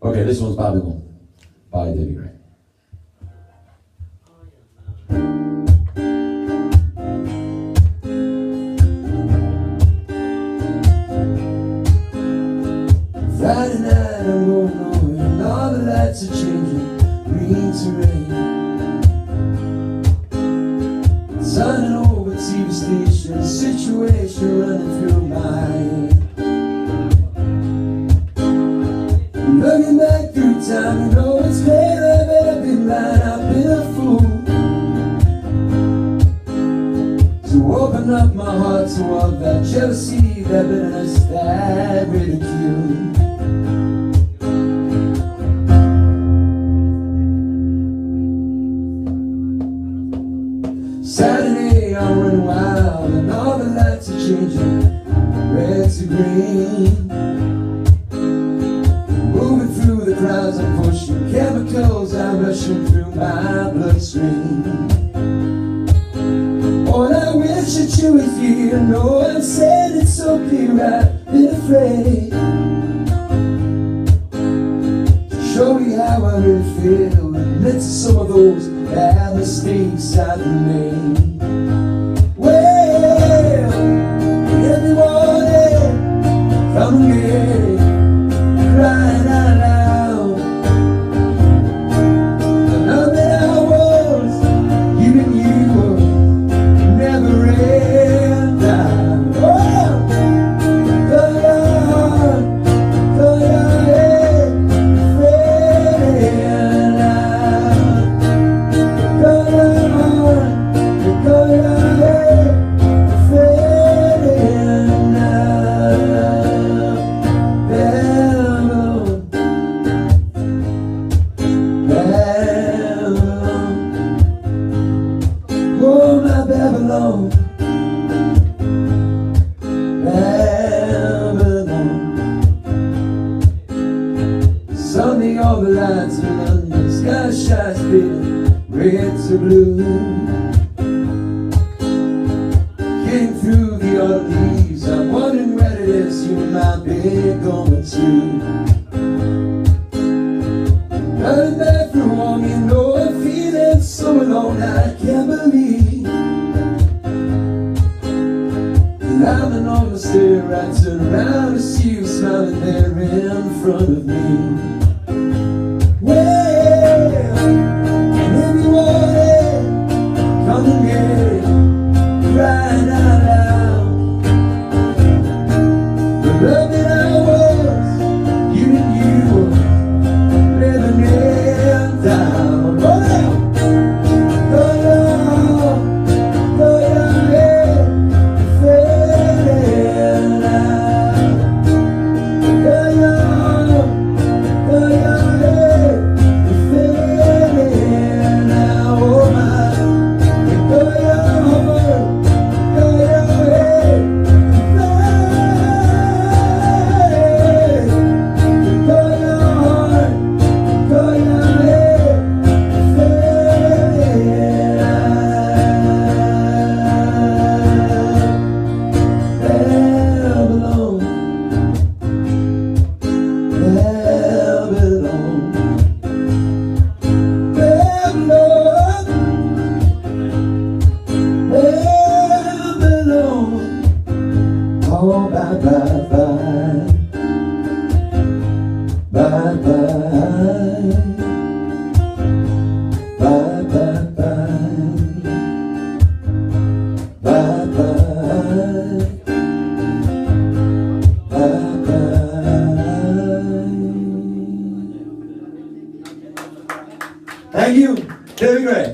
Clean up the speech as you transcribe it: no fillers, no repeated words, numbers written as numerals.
Okay, this one's Babylon by Debbie Gray. Friday night I'm going nowhere, and all the lights are changing, green to rain. Turning over TV station, situation running through my head. Looking back through time, you know it's clear I've been blind, I've been a fool. So open up my heart to all that jealousy, that bitterness, that ridicule. Saturday I'm running wild and all the lights are changing, red to green. Moving through the crowds I'm pushing, chemicals are rushing through my bloodstream. Oh, and I wish that you were here. No, I'm saying it so clear, I've been afraid to show you how I really feel, admit to some of those bad mistakes I've made. Well, every morning, come and get it, crying out loud. The love that I was giving you will never end down. Oh, go your heart, go your head, fading out. Go your heart, go your head, fading out. Babylon, Babylon, oh my Babylon, Babylon. Sunday all the lights in London, sky shines fading, red to blue. Getting through the autumn leaves, I'm wondering where it is you might be going to. Running back from home, you know I'm feeling so alone, I can't believe that I'm an almost there. I turn around to see you smiling there in front of me. Well, and every morning, come and get it, crying out loud. The love that I was giving you will never end down. Oh, now, go your heart, go your head, fading out. Go your heart, go your head, fading out. Oh my, go your heart, go your head, fading. Go your heart, go your head, fading out. Babylon, Babylon, Babylon, Babylon. Oh, bye, bye, bye, bye, bye, bye, bye, bye, bye, bye, bye, bye. Thank you, Debbie Gray.